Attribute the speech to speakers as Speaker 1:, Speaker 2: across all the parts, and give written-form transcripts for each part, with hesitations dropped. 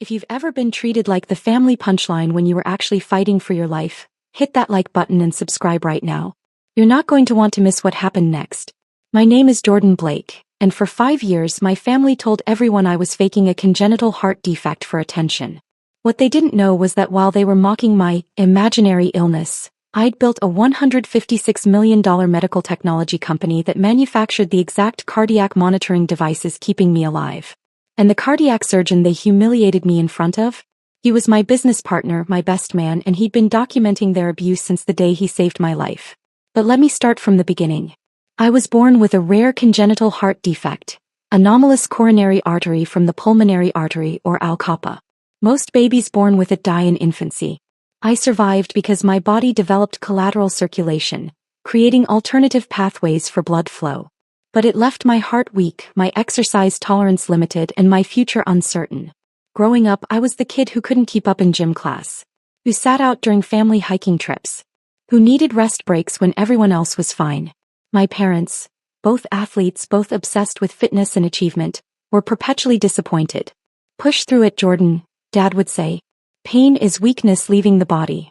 Speaker 1: If you've ever been treated like the family punchline when you were actually fighting for your life, hit that like button and subscribe right now. You're not going to want to miss what happened next. My name is Jordan Blake, and for 5 years my family told everyone I was faking a congenital heart defect for attention. What they didn't know was that while they were mocking my imaginary illness, I'd built a $156 million medical technology company that manufactured the exact cardiac monitoring devices keeping me alive. And the cardiac surgeon they humiliated me in front of? He was my business partner, my best man, and he'd been documenting their abuse since the day he saved my life. But let me start from the beginning. I was born with a rare congenital heart defect, anomalous coronary artery from the pulmonary artery or ALCAPA. Most babies born with it die in infancy. I survived because my body developed collateral circulation, creating alternative pathways for blood flow. But it left my heart weak, my exercise tolerance limited, and my future uncertain. Growing up, I was the kid who couldn't keep up in gym class, who sat out during family hiking trips, who needed rest breaks when everyone else was fine. My parents, both athletes, both obsessed with fitness and achievement, were perpetually disappointed. "Push through it, Jordan," Dad would say. "Pain is weakness leaving the body."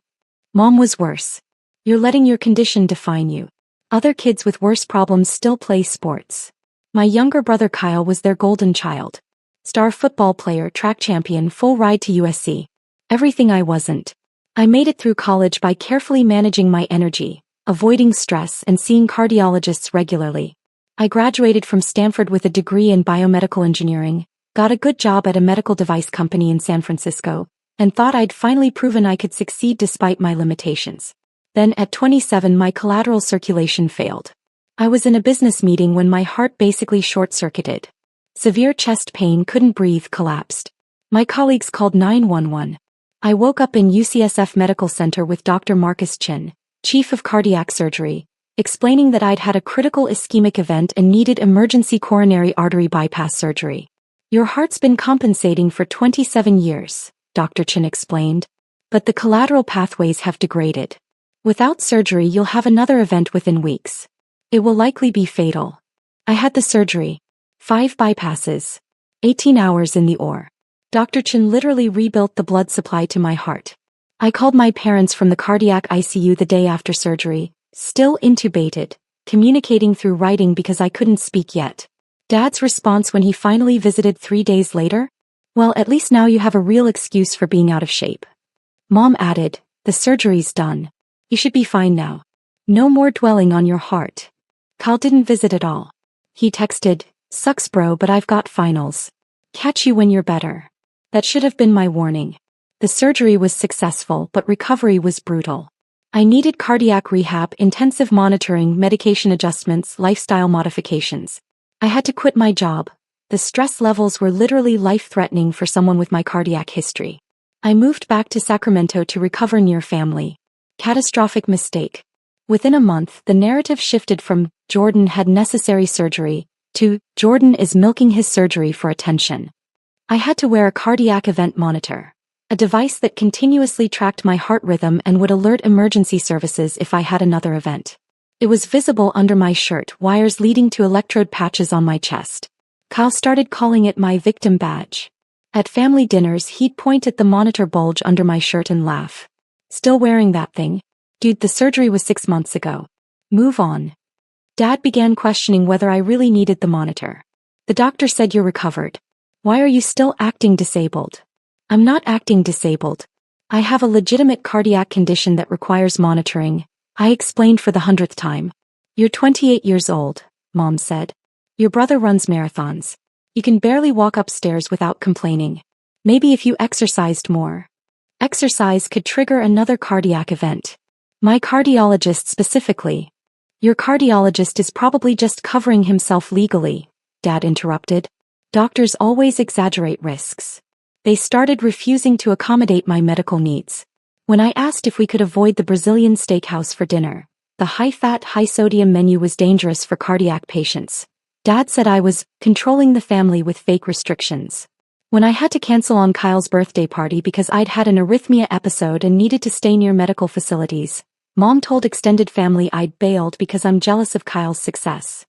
Speaker 1: Mom was worse. "You're letting your condition define you." Other kids with worse problems still play sports. My younger brother Kyle was their golden child. Star football player, track champion, full ride to USC. Everything I wasn't. I made it through college by carefully managing my energy, avoiding stress, and seeing cardiologists regularly. I graduated from Stanford with a degree in biomedical engineering, got a good job at a medical device company in San Francisco, and thought I'd finally proven I could succeed despite my limitations. Then at 27 my collateral circulation failed. I was in a business meeting when my heart basically short-circuited. Severe chest pain, couldn't breathe, collapsed. My colleagues called 911. I woke up in UCSF Medical Center with Dr. Marcus Chin, chief of cardiac surgery, explaining that I'd had a critical ischemic event and needed emergency coronary artery bypass surgery. "Your heart's been compensating for 27 years, Dr. Chin explained, but the collateral pathways have degraded. Without surgery you'll have another event within weeks. It will likely be fatal." I had the surgery. 5 bypasses. 18 hours in the OR. Dr. Chin literally rebuilt the blood supply to my heart. I called my parents from the cardiac ICU the day after surgery, still intubated, communicating through writing because I couldn't speak yet. Dad's response when he finally visited 3 days later? "Well, at least now you have a real excuse for being out of shape." Mom added, "The surgery's done. You should be fine now. No more dwelling on your heart." Kyle didn't visit at all. He texted, "Sucks bro, but I've got finals. Catch you when you're better." That should have been my warning. The surgery was successful, but recovery was brutal. I needed cardiac rehab, intensive monitoring, medication adjustments, lifestyle modifications. I had to quit my job. The stress levels were literally life-threatening for someone with my cardiac history. I moved back to Sacramento to recover near family. Catastrophic mistake. Within a month, the narrative shifted from "Jordan had necessary surgery" to "Jordan is milking his surgery for attention." I had to wear a cardiac event monitor, a device that continuously tracked my heart rhythm and would alert emergency services if I had another event. It was visible under my shirt, wires leading to electrode patches on my chest. Kyle started calling it my victim badge. At family dinners he'd point at the monitor bulge under my shirt and laugh. "Still wearing that thing? Dude, the surgery was 6 months ago. Move on." Dad began questioning whether I really needed the monitor. "The doctor said you're recovered. Why are you still acting disabled?" "I'm not acting disabled. I have a legitimate cardiac condition that requires monitoring," I explained for the 100th time. "You're 28 years old," Mom said. "Your brother runs marathons. You can barely walk upstairs without complaining. Maybe if you exercised more." Exercise could trigger another cardiac event. My cardiologist specifically. "Your cardiologist is probably just covering himself legally," Dad interrupted. "Doctors always exaggerate risks." They started refusing to accommodate my medical needs. When I asked if we could avoid the Brazilian steakhouse for dinner, the high-fat, high-sodium menu was dangerous for cardiac patients. Dad said I was controlling the family with fake restrictions. When I had to cancel on Kyle's birthday party because I'd had an arrhythmia episode and needed to stay near medical facilities, Mom told extended family I'd bailed because I'm jealous of Kyle's success.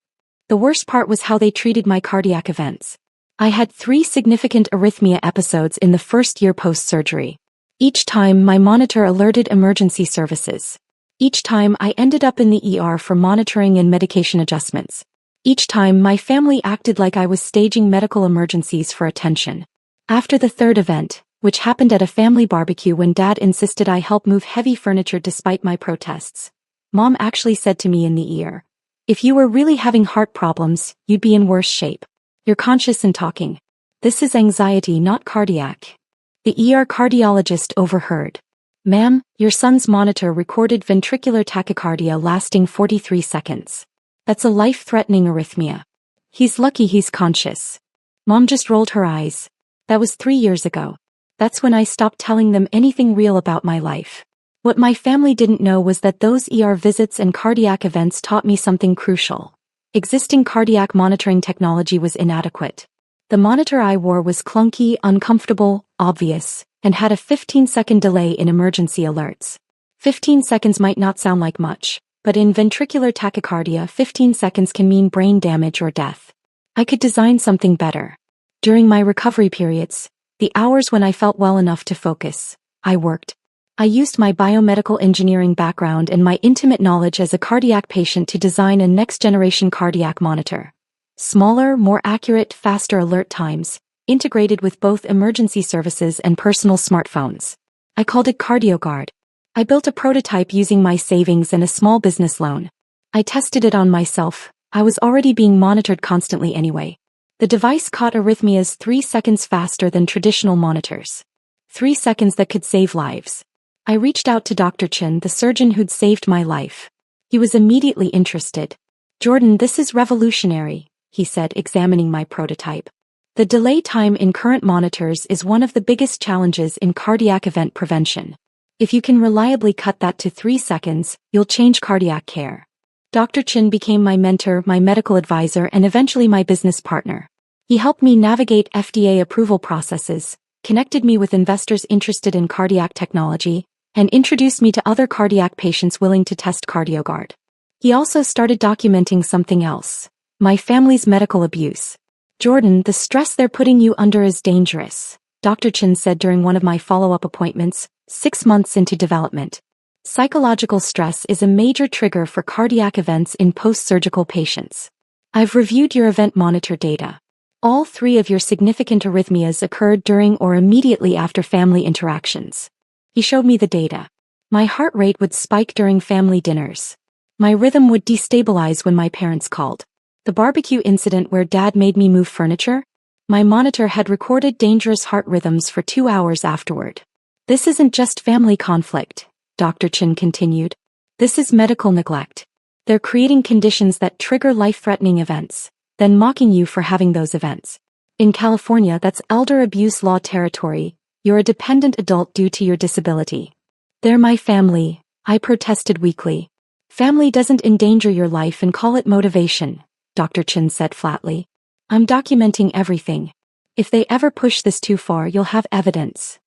Speaker 1: The worst part was how they treated my cardiac events. I had 3 significant arrhythmia episodes in the first year post-surgery. Each time my monitor alerted emergency services. Each time I ended up in the ER for monitoring and medication adjustments. Each time my family acted like I was staging medical emergencies for attention. After the third event, which happened at a family barbecue when Dad insisted I help move heavy furniture despite my protests, Mom actually said to me in the ear, "If you were really having heart problems, you'd be in worse shape. You're conscious and talking. This is anxiety, not cardiac." The ER cardiologist overheard. "Ma'am, your son's monitor recorded ventricular tachycardia lasting 43 seconds. That's a life-threatening arrhythmia. He's lucky he's conscious." Mom just rolled her eyes. That was 3 years ago. That's when I stopped telling them anything real about my life. What my family didn't know was that those ER visits and cardiac events taught me something crucial. Existing cardiac monitoring technology was inadequate. The monitor I wore was clunky, uncomfortable, obvious, and had a 15-second delay in emergency alerts. 15 seconds might not sound like much, but in ventricular tachycardia, 15 seconds can mean brain damage or death. I could design something better. During my recovery periods, the hours when I felt well enough to focus, I worked. I used my biomedical engineering background and my intimate knowledge as a cardiac patient to design a next-generation cardiac monitor. Smaller, more accurate, faster alert times, integrated with both emergency services and personal smartphones. I called it CardioGuard. I built a prototype using my savings and a small business loan. I tested it on myself. I was already being monitored constantly anyway. The device caught arrhythmias 3 seconds faster than traditional monitors. 3 seconds that could save lives. I reached out to Dr. Chen, the surgeon who'd saved my life. He was immediately interested. "Jordan, this is revolutionary," he said, examining my prototype. "The delay time in current monitors is one of the biggest challenges in cardiac event prevention. If you can reliably cut that to 3 seconds, you'll change cardiac care." Dr. Chen became my mentor, my medical advisor, and eventually my business partner. He helped me navigate FDA approval processes, connected me with investors interested in cardiac technology, and introduced me to other cardiac patients willing to test CardioGuard. He also started documenting something else: my family's medical abuse. "Jordan, the stress they're putting you under is dangerous," Dr. Chen said during one of my follow-up appointments, 6 months into development. "Psychological stress is a major trigger for cardiac events in post-surgical patients. I've reviewed your event monitor data. All 3 of your significant arrhythmias occurred during or immediately after family interactions." He showed me the data. My heart rate would spike during family dinners. My rhythm would destabilize when my parents called. The barbecue incident where Dad made me move furniture? My monitor had recorded dangerous heart rhythms for 2 hours afterward. "This isn't just family conflict," Dr. Chen continued. "This is medical neglect. They're creating conditions that trigger life-threatening events, then mocking you for having those events. In California, that's elder abuse law territory. You're a dependent adult due to your disability." "They're my family," I protested weakly. "Family doesn't endanger your life and call it motivation," Dr. Chen said flatly. "I'm documenting everything. If they ever push this too far, you'll have evidence."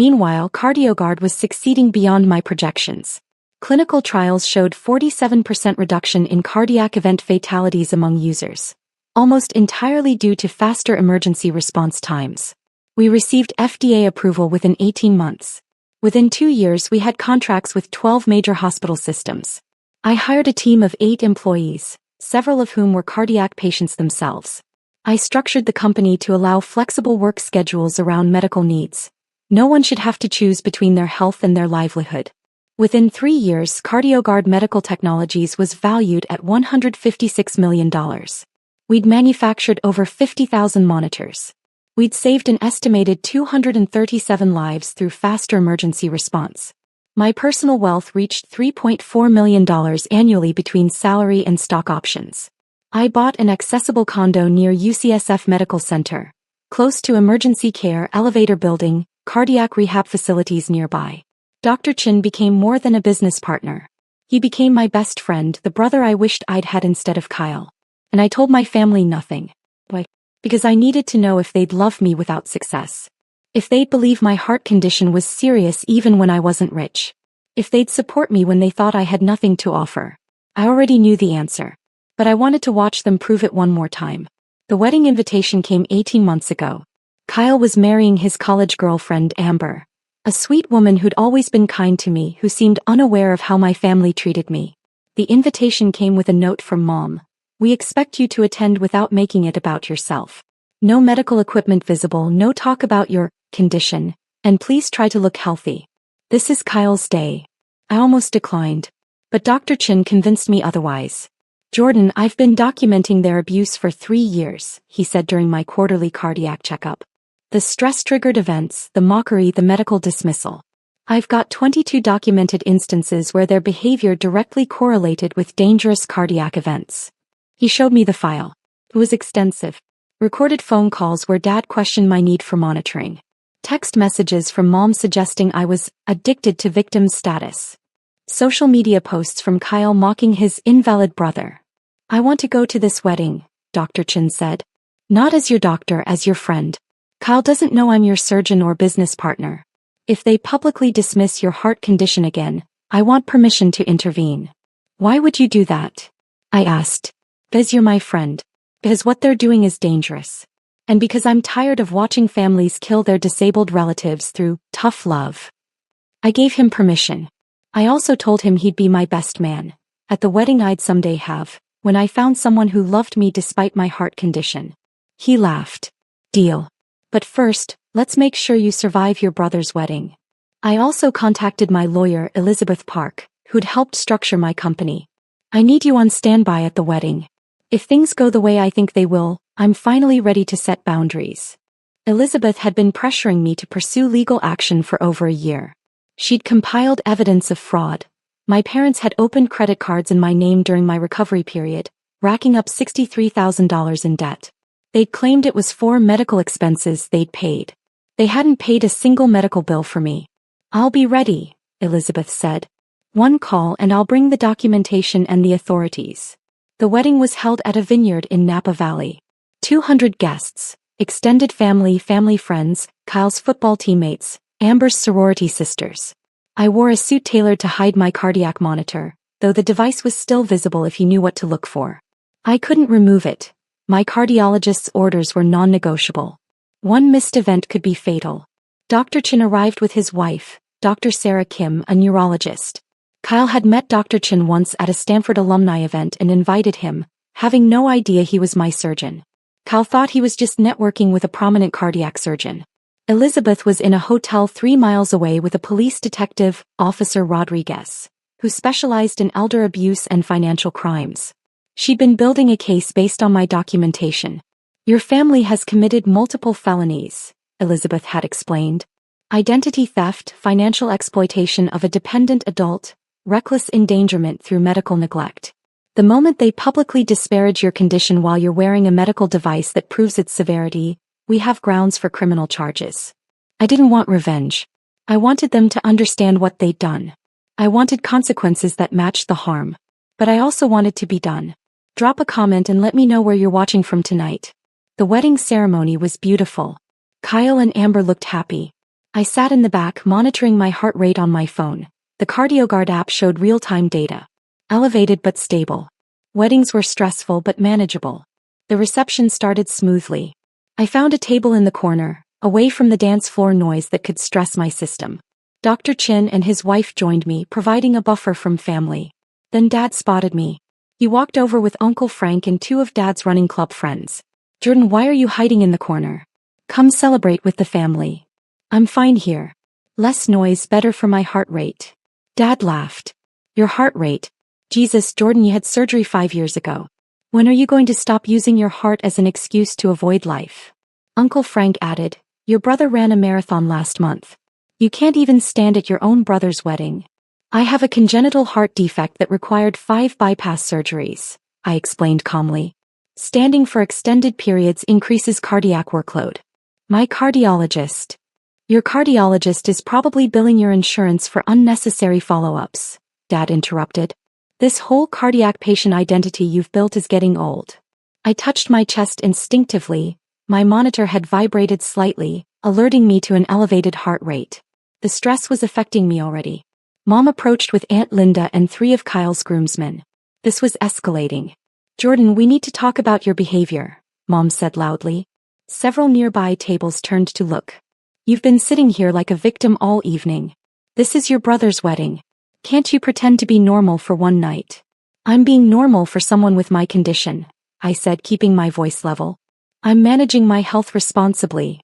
Speaker 1: Meanwhile, CardioGuard was succeeding beyond my projections. Clinical trials showed 47% reduction in cardiac event fatalities among users, almost entirely due to faster emergency response times. We received FDA approval within 18 months. Within 2 years, we had contracts with 12 major hospital systems. I hired a team of 8 employees, several of whom were cardiac patients themselves. I structured the company to allow flexible work schedules around medical needs. No one should have to choose between their health and their livelihood. Within 3 years, CardioGuard Medical Technologies was valued at $156 million. We'd manufactured over 50,000 monitors. We'd saved an estimated 237 lives through faster emergency response. My personal wealth reached $3.4 million annually between salary and stock options. I bought an accessible condo near UCSF Medical Center, close to emergency care, elevator building, cardiac rehab facilities nearby. Dr. Chen became more than a business partner. He became my best friend, the brother I wished I'd had instead of Kyle. And I told my family nothing. Why? Because I needed to know if they'd love me without success. If they'd believe my heart condition was serious even when I wasn't rich. If they'd support me when they thought I had nothing to offer. I already knew the answer. But I wanted to watch them prove it one more time. The wedding invitation came 18 months ago. Kyle was marrying his college girlfriend, Amber. A sweet woman who'd always been kind to me, who seemed unaware of how my family treated me. The invitation came with a note from Mom. We expect you to attend without making it about yourself. No medical equipment visible, no talk about your condition, and please try to look healthy. This is Kyle's day. I almost declined. But Dr. Chin convinced me otherwise. Jordan, I've been documenting their abuse for 3 years, he said during my quarterly cardiac checkup. The stress-triggered events, the mockery, the medical dismissal. I've got 22 documented instances where their behavior directly correlated with dangerous cardiac events. He showed me the file. It was extensive. Recorded phone calls where Dad questioned my need for monitoring. Text messages from Mom suggesting I was addicted to victim status. Social media posts from Kyle mocking his invalid brother. I want to go to this wedding, Dr. Chin said. Not as your doctor, as your friend. Kyle doesn't know I'm your surgeon or business partner. If they publicly dismiss your heart condition again, I want permission to intervene. Why would you do that? I asked. Because you're my friend. Because what they're doing is dangerous. And because I'm tired of watching families kill their disabled relatives through tough love. I gave him permission. I also told him he'd be my best man. At the wedding I'd someday have, when I found someone who loved me despite my heart condition. He laughed. Deal. But first, let's make sure you survive your brother's wedding. I also contacted my lawyer, Elizabeth Park, who'd helped structure my company. I need you on standby at the wedding. If things go the way I think they will, I'm finally ready to set boundaries. Elizabeth had been pressuring me to pursue legal action for over a year. She'd compiled evidence of fraud. My parents had opened credit cards in my name during my recovery period, racking up $63,000 in debt. They'd claimed it was for medical expenses they'd paid. They hadn't paid a single medical bill for me. I'll be ready, Elizabeth said. One call and I'll bring the documentation and the authorities. The wedding was held at a vineyard in Napa Valley. 200 guests, extended family friends, Kyle's football teammates, Amber's sorority sisters. I wore a suit tailored to hide my cardiac monitor, though the device was still visible if he knew what to look for. I couldn't remove it. My cardiologist's orders were non-negotiable. One missed event could be fatal. Dr. Chin arrived with his wife, Dr. Sarah Kim, a neurologist. Kyle had met Dr. Chin once at a Stanford alumni event and invited him, having no idea he was my surgeon. Kyle thought he was just networking with a prominent cardiac surgeon. Elizabeth was in a hotel 3 miles away with a police detective, Officer Rodriguez, who specialized in elder abuse and financial crimes. She'd been building a case based on my documentation. Your family has committed multiple felonies, Elizabeth had explained. Identity theft, financial exploitation of a dependent adult, reckless endangerment through medical neglect. The moment they publicly disparage your condition while you're wearing a medical device that proves its severity, we have grounds for criminal charges. I didn't want revenge. I wanted them to understand what they'd done. I wanted consequences that matched the harm. But I also wanted to be done. Drop a comment and let me know where you're watching from tonight. The wedding ceremony was beautiful. Kyle and Amber looked happy. I sat in the back monitoring my heart rate on my phone. The CardioGuard app showed real-time data. Elevated but stable. Weddings were stressful but manageable. The reception started smoothly. I found a table in the corner, away from the dance floor noise that could stress my system. Dr. Chin and his wife joined me, providing a buffer from family. Then Dad spotted me. He walked over with Uncle Frank and 2 of Dad's running club friends. Jordan, why are you hiding in the corner? Come celebrate with the family. I'm fine here. Less noise, better for my heart rate. Dad laughed. Your heart rate? Jesus, Jordan, you had surgery 5 years ago. When are you going to stop using your heart as an excuse to avoid life? Uncle Frank added, your brother ran a marathon last month. You can't even stand at your own brother's wedding. I have a congenital heart defect that required 5 bypass surgeries, I explained calmly. Standing for extended periods increases cardiac workload. My cardiologist. Your cardiologist is probably billing your insurance for unnecessary follow-ups, Dad interrupted. This whole cardiac patient identity you've built is getting old. I touched my chest instinctively. My monitor had vibrated slightly, alerting me to an elevated heart rate. The stress was affecting me already. Mom approached with Aunt Linda and 3 of Kyle's groomsmen. This was escalating. Jordan, we need to talk about your behavior, Mom said loudly. Several nearby tables turned to look. You've been sitting here like a victim all evening. This is your brother's wedding. Can't you pretend to be normal for one night? I'm being normal for someone with my condition, I said, keeping my voice level. I'm managing my health responsibly.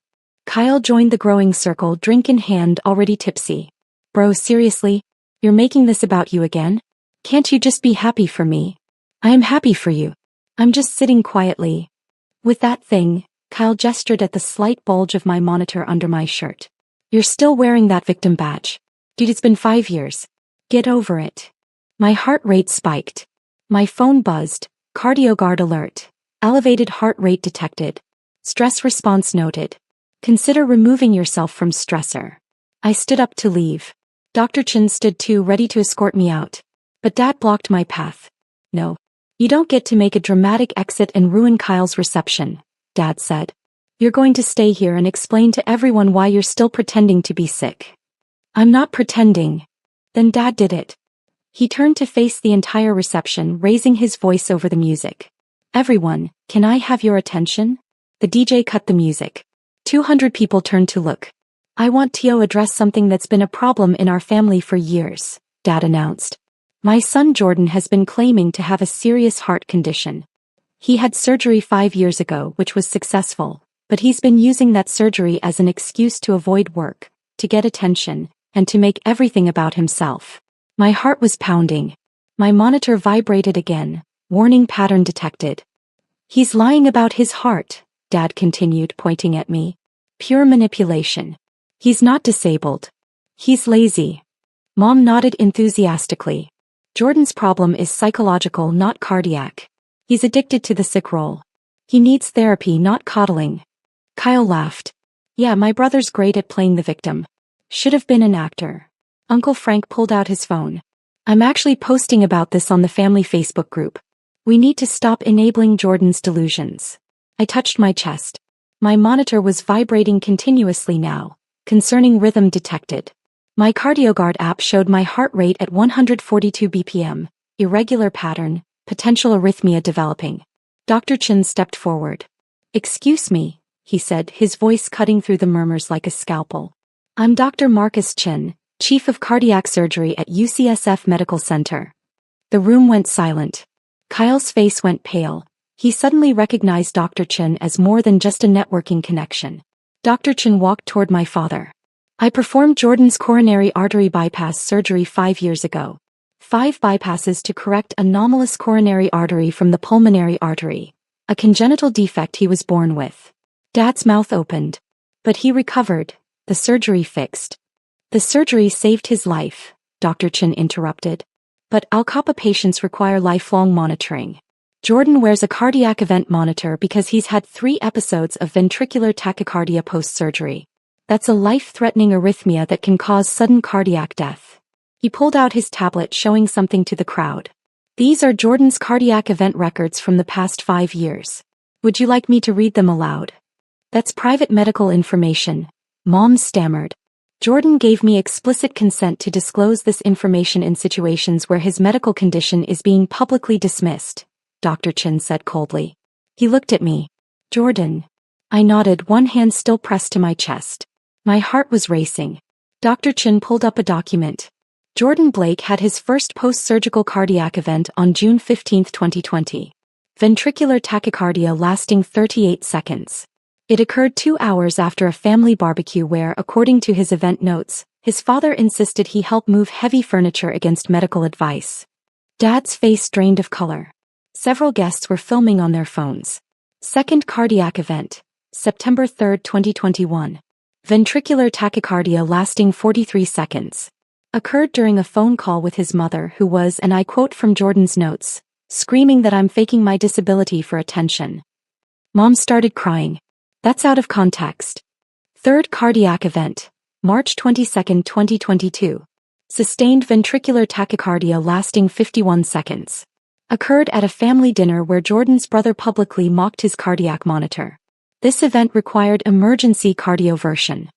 Speaker 1: Kyle joined the growing circle, drink in hand, already tipsy. Bro, seriously? You're making this about you again? Can't you just be happy for me? I am happy for you. I'm just sitting quietly. With that thing, Kyle gestured at the slight bulge of my monitor under my shirt. You're still wearing that victim badge. Dude, it's been 5 years. Get over it. My heart rate spiked. My phone buzzed. CardioGuard alert. Elevated heart rate detected. Stress response noted. Consider removing yourself from stressor. I stood up to leave. Dr. Chen stood too, ready to escort me out. But Dad blocked my path. No. You don't get to make a dramatic exit and ruin Kyle's reception, Dad said. You're going to stay here and explain to everyone why you're still pretending to be sick. I'm not pretending. Then Dad did it. He turned to face the entire reception, raising his voice over the music. Everyone, can I have your attention? The DJ cut the music. 200 people turned to look. I want to address something that's been a problem in our family for years, Dad announced. My son Jordan has been claiming to have a serious heart condition. He had surgery 5 years ago, which was successful, but he's been using that surgery as an excuse to avoid work, to get attention, and to make everything about himself. My heart was pounding. My monitor vibrated again, warning pattern detected. He's lying about his heart, Dad continued, pointing at me. Pure manipulation. He's not disabled. He's lazy. Mom nodded enthusiastically. Jordan's problem is psychological, not cardiac. He's addicted to the sick role. He needs therapy, not coddling. Kyle laughed. Yeah, my brother's great at playing the victim. Should have been an actor. Uncle Frank pulled out his phone. I'm actually posting about this on the family Facebook group. We need to stop enabling Jordan's delusions. I touched my chest. My monitor was vibrating continuously now. Concerning rhythm detected. My CardioGuard app showed my heart rate at 142 BPM, irregular pattern, potential arrhythmia developing. Dr. Chen stepped forward. Excuse me, he said, his voice cutting through the murmurs like a scalpel. I'm Dr. Marcus Chen, Chief of Cardiac Surgery at UCSF Medical Center. The room went silent. Kyle's face went pale. He suddenly recognized Dr. Chen as more than just a networking connection. Dr. Chen walked toward my father. I performed Jordan's coronary artery bypass surgery 5 years ago. 5 bypasses to correct anomalous coronary artery from the pulmonary artery, a congenital defect he was born with. Dad's mouth opened. But he recovered. The surgery fixed. The surgery saved his life, Dr. Chen interrupted. But Al-Kappa patients require lifelong monitoring. Jordan wears a cardiac event monitor because he's had 3 episodes of ventricular tachycardia post-surgery. That's a life-threatening arrhythmia that can cause sudden cardiac death. He pulled out his tablet, showing something to the crowd. These are Jordan's cardiac event records from the past 5 years. Would you like me to read them aloud? That's private medical information, Mom stammered. Jordan gave me explicit consent to disclose this information in situations where his medical condition is being publicly dismissed, Dr. Chen said coldly. He looked at me. Jordan. I nodded, one hand still pressed to my chest. My heart was racing. Dr. Chen pulled up a document. Jordan Blake had his first post-surgical cardiac event on June 15, 2020. Ventricular tachycardia lasting 38 seconds. It occurred 2 hours after a family barbecue where, according to his event notes, his father insisted he help move heavy furniture against medical advice. Dad's face drained of color. Several guests were filming on their phones. Second cardiac event, September 3, 2021. Ventricular tachycardia lasting 43 seconds. Occurred during a phone call with his mother, who was, and I quote from Jordan's notes, screaming that I'm faking my disability for attention. Mom started crying. That's out of context. Third cardiac event, March 22, 2022. Sustained ventricular tachycardia lasting 51 seconds. Occurred at a family dinner where Jordan's brother publicly mocked his cardiac monitor. This event required emergency cardioversion.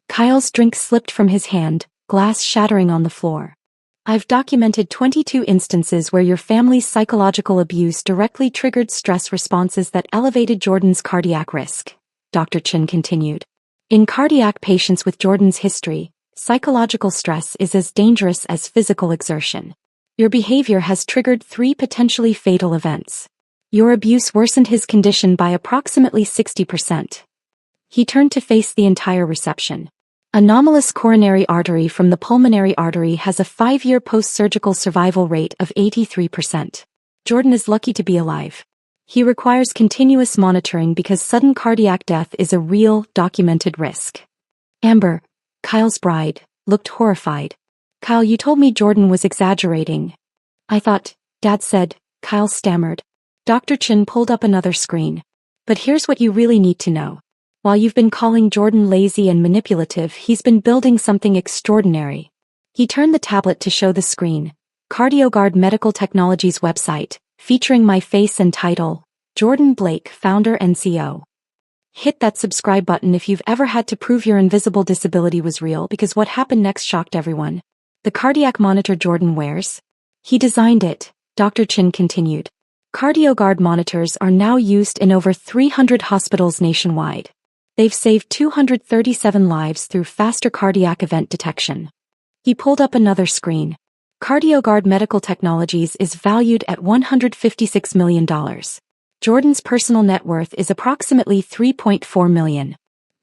Speaker 1: Kyle's drink slipped from his hand, glass shattering on the floor. I've documented 22 instances where your family's psychological abuse directly triggered stress responses that elevated Jordan's cardiac risk, Dr. Chin continued. In cardiac patients with Jordan's history, psychological stress is as dangerous as physical exertion. Your behavior has triggered 3 potentially fatal events. Your abuse worsened his condition by approximately 60%. He turned to face the entire reception. Anomalous coronary artery from the pulmonary artery has a 5-year post-surgical survival rate of 83%. Jordan is lucky to be alive. He requires continuous monitoring because sudden cardiac death is a real, documented risk. Amber, Kyle's bride, looked horrified. Kyle, you told me Jordan was exaggerating. I thought, Dad said, Kyle stammered. Dr. Chin pulled up another screen. But here's what you really need to know. While you've been calling Jordan lazy and manipulative, he's been building something extraordinary. He turned the tablet to show the screen. CardioGuard Medical Technologies website, featuring my face and title, Jordan Blake, founder and CEO. Hit that subscribe button if you've ever had to prove your invisible disability was real, because what happened next shocked everyone. The cardiac monitor Jordan wears? He designed it, Dr. Chin continued. CardioGuard monitors are now used in over 300 hospitals nationwide. They've saved 237 lives through faster cardiac event detection. He pulled up another screen. CardioGuard Medical Technologies is valued at $156 million. Jordan's personal net worth is approximately $3.4 million.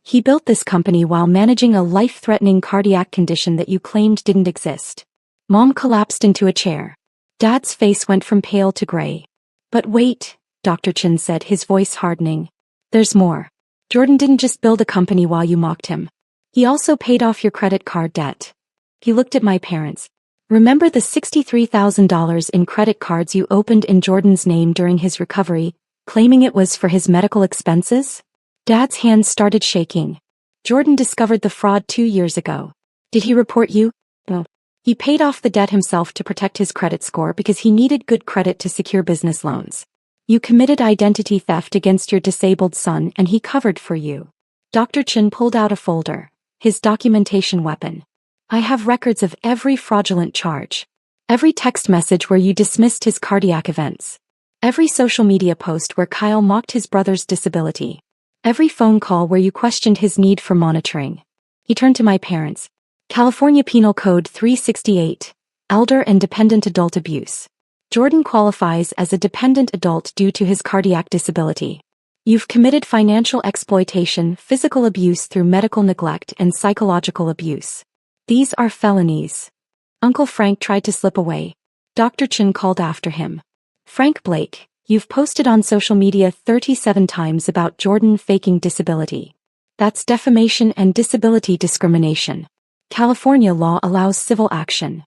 Speaker 1: He built this company while managing a life-threatening cardiac condition that you claimed didn't exist. Mom collapsed into a chair. Dad's face went from pale to gray. But wait, Dr. Chin said, his voice hardening. There's more. Jordan didn't just build a company while you mocked him. He also paid off your credit card debt. He looked at my parents. Remember the $63,000 in credit cards you opened in Jordan's name during his recovery, claiming it was for his medical expenses? Dad's hands started shaking. Jordan discovered the fraud 2 years ago. Did he report you? No. He paid off the debt himself to protect his credit score because he needed good credit to secure business loans. You committed identity theft against your disabled son and he covered for you. Dr. Chin pulled out a folder, his documentation weapon. I have records of every fraudulent charge. Every text message where you dismissed his cardiac events. Every social media post where Kyle mocked his brother's disability. Every phone call where you questioned his need for monitoring. He turned to my parents. California Penal Code 368, Elder and Dependent Adult Abuse. Jordan qualifies as a dependent adult due to his cardiac disability. You've committed financial exploitation, physical abuse through medical neglect, and psychological abuse. These are felonies. Uncle Frank tried to slip away. Dr. Chin called after him. Frank Blake, you've posted on social media 37 times about Jordan faking disability. That's defamation and disability discrimination. California law allows civil action.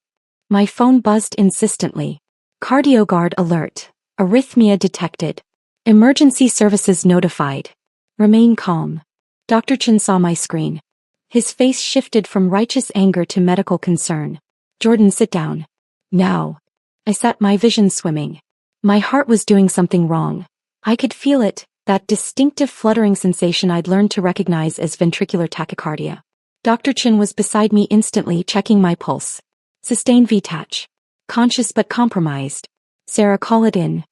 Speaker 1: My phone buzzed insistently. CardioGuard alert. Arrhythmia detected. Emergency services notified. Remain calm. Dr. Chin saw my screen. His face shifted from righteous anger to medical concern. Jordan, sit down. Now. I sat, my vision swimming. My heart was doing something wrong. I could feel it, that distinctive fluttering sensation I'd learned to recognize as ventricular tachycardia. Dr. Chin was beside me instantly, checking my pulse. Sustained VTach. Conscious but compromised. Sarah, call it in.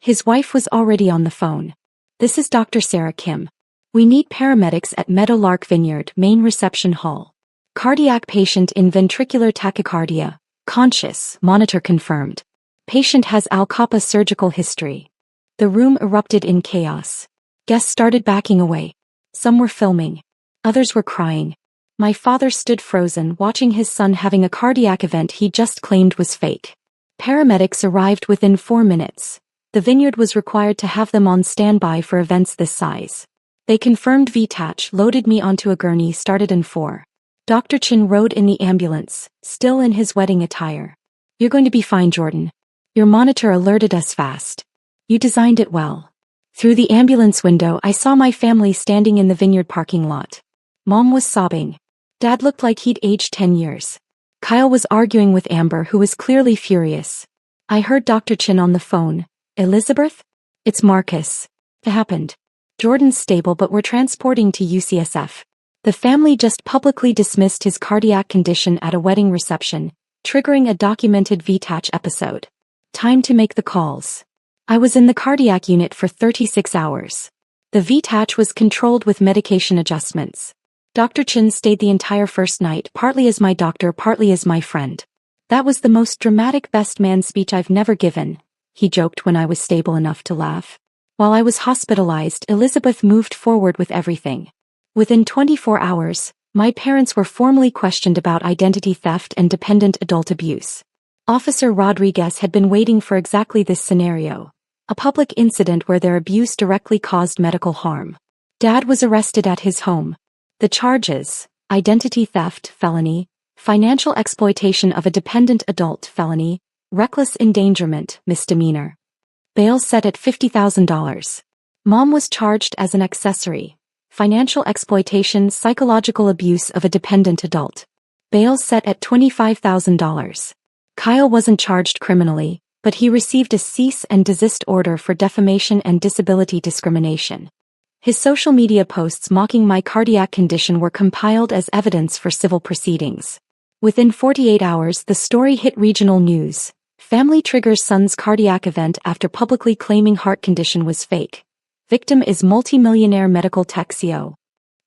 Speaker 1: His wife was already on the phone. This is Dr. Sarah Kim. We need paramedics at Meadowlark Vineyard, main reception hall. Cardiac patient in ventricular tachycardia. Conscious, monitor confirmed. Patient has Al-Kappa surgical history. The room erupted in chaos. Guests started backing away. Some were filming. Others were crying. My father stood frozen, watching his son having a cardiac event he just claimed was fake. Paramedics arrived within 4 minutes. The vineyard was required to have them on standby for events this size. They confirmed VTach, loaded me onto a gurney, started in 4. Dr. Chin rode in the ambulance, still in his wedding attire. You're going to be fine, Jordan. Your monitor alerted us fast. You designed it well. Through the ambulance window, I saw my family standing in the vineyard parking lot. Mom was sobbing. Dad looked like he'd aged 10 years. Kyle was arguing with Amber, who was clearly furious. I heard Dr. Chin on the phone. Elizabeth? It's Marcus. It happened. Jordan's stable, but we're transporting to UCSF. The family just publicly dismissed his cardiac condition at a wedding reception, triggering a documented VTach episode. Time to make the calls. I was in the cardiac unit for 36 hours. The VTach was controlled with medication adjustments. Dr. Chen stayed the entire first night, partly as my doctor, partly as my friend. That was the most dramatic best man speech I've never given, he joked when I was stable enough to laugh. While I was hospitalized, Elizabeth moved forward with everything. Within 24 hours, my parents were formally questioned about identity theft and dependent adult abuse. Officer Rodriguez had been waiting for exactly this scenario, a public incident where their abuse directly caused medical harm. Dad was arrested at his home. The charges: identity theft, felony; financial exploitation of a dependent adult, felony; reckless endangerment, misdemeanor. Bail set at $50,000. Mom was charged as an accessory: financial exploitation, psychological abuse of a dependent adult. Bail set at $25,000. Kyle wasn't charged criminally, but he received a cease and desist order for defamation and disability discrimination. His social media posts mocking my cardiac condition were compiled as evidence for civil proceedings. Within 48 hours, the story hit regional news. Family triggers son's cardiac event after publicly claiming heart condition was fake. Victim is multi-millionaire medical tech CEO.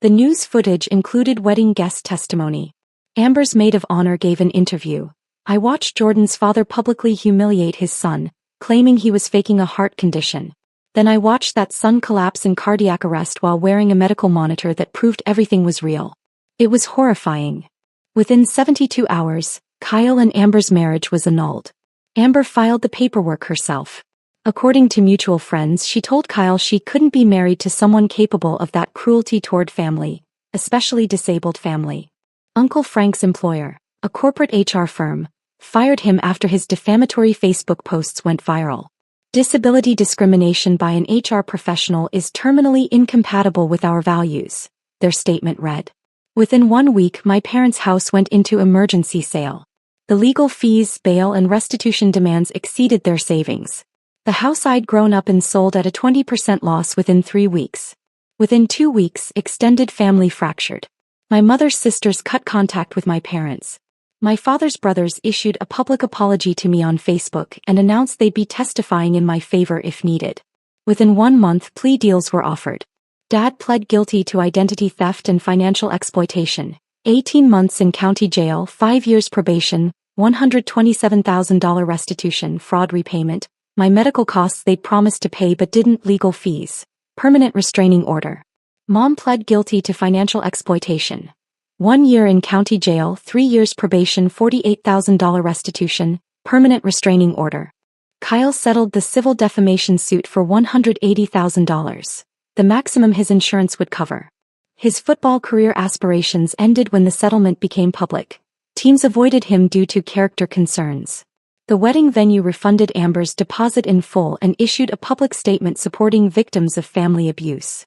Speaker 1: The news footage included wedding guest testimony. Amber's maid of honor gave an interview. I watched Jordan's father publicly humiliate his son, claiming he was faking a heart condition. Then I watched that son collapse in cardiac arrest while wearing a medical monitor that proved everything was real. It was horrifying. Within 72 hours, Kyle and Amber's marriage was annulled. Amber filed the paperwork herself. According to mutual friends, she told Kyle she couldn't be married to someone capable of that cruelty toward family, especially disabled family. Uncle Frank's employer, a corporate HR firm, fired him after his defamatory Facebook posts went viral. Disability discrimination by an HR professional is terminally incompatible with our values, their statement read. Within 1 week, my parents' house went into emergency sale. The legal fees, bail, and restitution demands exceeded their savings. The house I'd grown up in sold at a 20% loss within 3 weeks. Within 2 weeks, extended family fractured. My mother's sisters cut contact with my parents. My father's brothers issued a public apology to me on Facebook and announced they'd be testifying in my favor if needed. Within 1 month, plea deals were offered. Dad pled guilty to identity theft and financial exploitation. 18 months in county jail, 5 years probation, $127,000 restitution, fraud repayment, my medical costs they'd promised to pay but didn't, legal fees, permanent restraining order. Mom pled guilty to financial exploitation. 1 year in county jail, 3 years probation, $48,000 restitution, permanent restraining order. Kyle settled the civil defamation suit for $180,000, the maximum his insurance would cover. His football career aspirations ended when the settlement became public. Teams avoided him due to character concerns. The wedding venue refunded Amber's deposit in full and issued a public statement supporting victims of family abuse.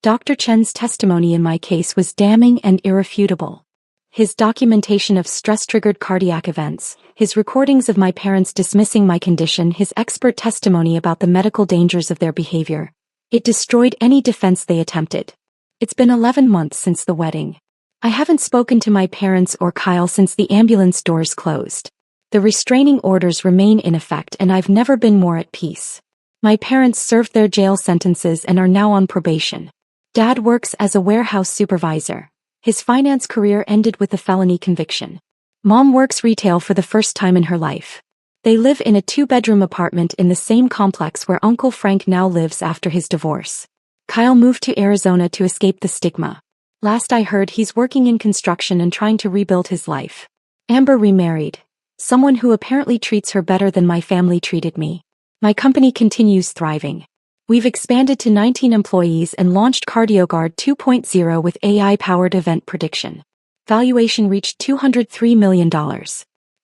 Speaker 1: Dr. Chen's testimony in my case was damning and irrefutable. His documentation of stress-triggered cardiac events, his recordings of my parents dismissing my condition, his expert testimony about the medical dangers of their behavior. It destroyed any defense they attempted. It's been 11 months since the wedding. I haven't spoken to my parents or Kyle since the ambulance doors closed. The restraining orders remain in effect and I've never been more at peace. My parents served their jail sentences and are now on probation. Dad works as a warehouse supervisor. His finance career ended with a felony conviction. Mom works retail for the first time in her life. They live in a 2-bedroom apartment in the same complex where Uncle Frank now lives after his divorce. Kyle moved to Arizona to escape the stigma. Last I heard, he's working in construction and trying to rebuild his life. Amber remarried. Someone who apparently treats her better than my family treated me. My company continues thriving. We've expanded to 19 employees and launched CardioGuard 2.0 with AI-powered event prediction. Valuation reached $203 million.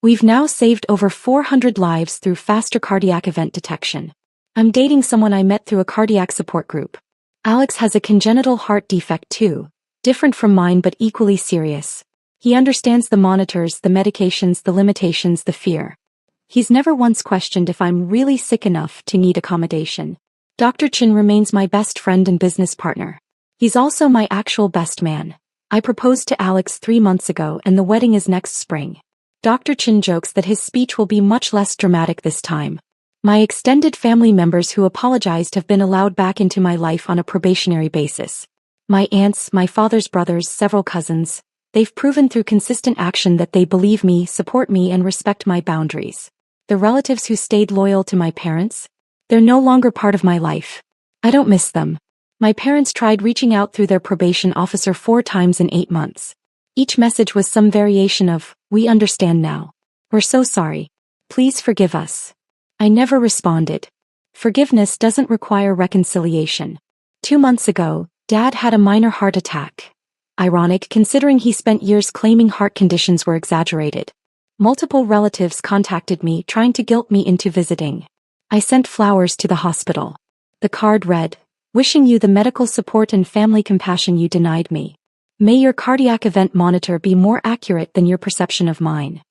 Speaker 1: We've now saved over 400 lives through faster cardiac event detection. I'm dating someone I met through a cardiac support group. Alex has a congenital heart defect too, different from mine but equally serious. He understands the monitors, the medications, the limitations, the fear. He's never once questioned if I'm really sick enough to need accommodation. Dr. Chen remains my best friend and business partner. He's also my actual best man. I proposed to Alex 3 months ago and the wedding is next spring. Dr. Chin jokes that his speech will be much less dramatic this time. My extended family members who apologized have been allowed back into my life on a probationary basis. My aunts, my father's brothers, several cousins, they've proven through consistent action that they believe me, support me, and respect my boundaries. The relatives who stayed loyal to my parents? They're no longer part of my life. I don't miss them. My parents tried reaching out through their probation officer 4 times in 8 months. Each message was some variation of, "We understand now. We're so sorry. Please forgive us." I never responded. Forgiveness doesn't require reconciliation. 2 months ago, Dad had a minor heart attack. Ironic considering he spent years claiming heart conditions were exaggerated. Multiple relatives contacted me trying to guilt me into visiting. I sent flowers to the hospital. The card read, "Wishing you the medical support and family compassion you denied me. May your cardiac event monitor be more accurate than your perception of mine."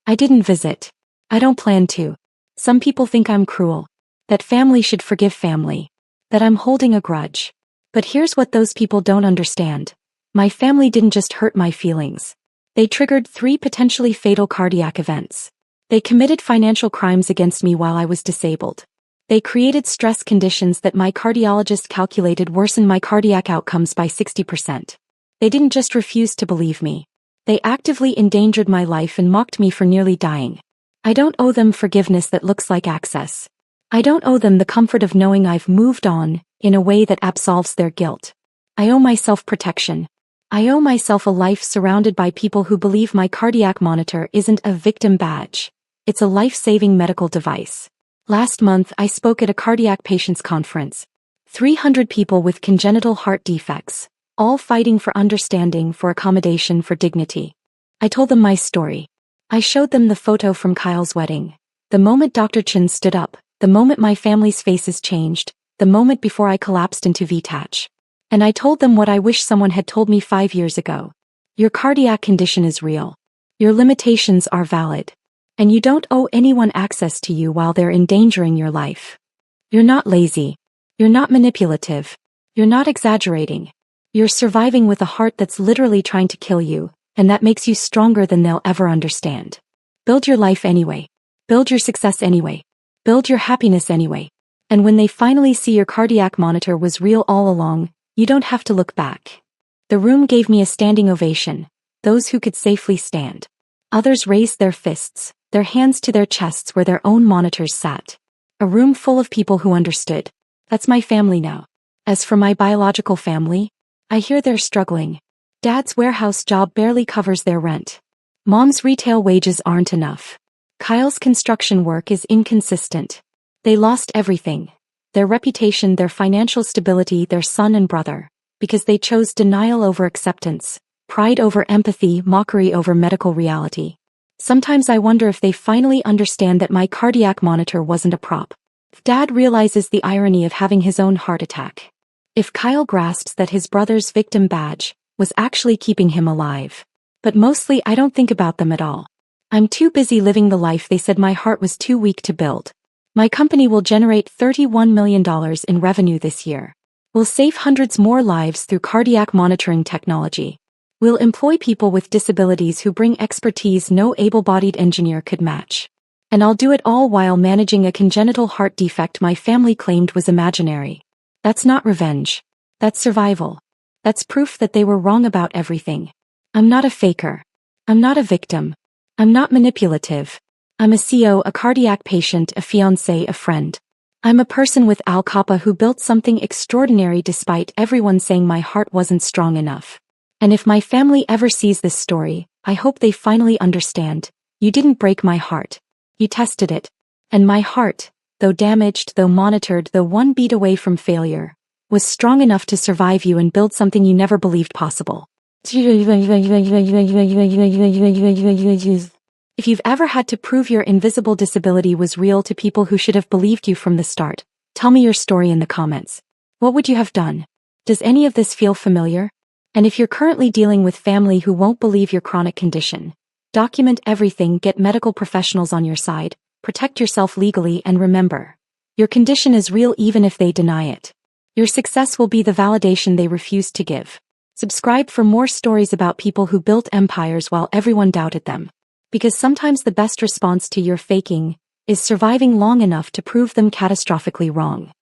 Speaker 1: I didn't visit. I don't plan to. Some people think I'm cruel. That family should forgive family. That I'm holding a grudge. But here's what those people don't understand. My family didn't just hurt my feelings. They triggered 3 potentially fatal cardiac events. They committed financial crimes against me while I was disabled. They created stress conditions that my cardiologist calculated worsened my cardiac outcomes by 60%. They didn't just refuse to believe me. They actively endangered my life and mocked me for nearly dying. I don't owe them forgiveness that looks like access. I don't owe them the comfort of knowing I've moved on, in a way that absolves their guilt. I owe myself protection. I owe myself a life surrounded by people who believe my cardiac monitor isn't a victim badge. It's a life-saving medical device. Last month I spoke at a cardiac patients conference. 300 people with congenital heart defects, all fighting for understanding, for accommodation, for dignity. I told them my story. I showed them the photo from Kyle's wedding. The moment Dr. Chin stood up, the moment my family's faces changed, the moment before I collapsed into VTach. And I told them what I wish someone had told me 5 years ago. Your cardiac condition is real. Your limitations are valid. And you don't owe anyone access to you while they're endangering your life. You're not lazy. You're not manipulative. You're not exaggerating. You're surviving with a heart that's literally trying to kill you, and that makes you stronger than they'll ever understand. Build your life anyway. Build your success anyway. Build your happiness anyway. And when they finally see your cardiac monitor was real all along, you don't have to look back. The room gave me a standing ovation, those who could safely stand. Others raised their fists, their hands to their chests where their own monitors sat. A room full of people who understood. That's my family now. As for my biological family, I hear they're struggling. Dad's warehouse job barely covers their rent. Mom's retail wages aren't enough. Kyle's construction work is inconsistent. They lost everything. Their reputation, their financial stability, their son and brother. Because they chose denial over acceptance, pride over empathy, mockery over medical reality. Sometimes I wonder if they finally understand that my cardiac monitor wasn't a prop. If Dad realizes the irony of having his own heart attack. If Kyle grasps that his brother's victim badge was actually keeping him alive. But mostly I don't think about them at all. I'm too busy living the life they said my heart was too weak to build. My company will generate $31 million in revenue this year. We'll save hundreds more lives through cardiac monitoring technology. We'll employ people with disabilities who bring expertise no able-bodied engineer could match. And I'll do it all while managing a congenital heart defect my family claimed was imaginary. That's not revenge. That's survival. That's proof that they were wrong about everything. I'm not a faker. I'm not a victim. I'm not manipulative. I'm a CO, a cardiac patient, a fiancé, a friend. I'm a person with Al Kappa who built something extraordinary despite everyone saying my heart wasn't strong enough. And if my family ever sees this story, I hope they finally understand. You didn't break my heart. You tested it. And my heart, though damaged, though monitored, though one beat away from failure, was strong enough to survive you and build something you never believed possible. If you've ever had to prove your invisible disability was real to people who should have believed you from the start, tell me your story in the comments. What would you have done? Does any of this feel familiar? And if you're currently dealing with family who won't believe your chronic condition, document everything, get medical professionals on your side, protect yourself legally, and remember, your condition is real even if they deny it. Your success will be the validation they refused to give. Subscribe for more stories about people who built empires while everyone doubted them. Because sometimes the best response to your faking is surviving long enough to prove them catastrophically wrong.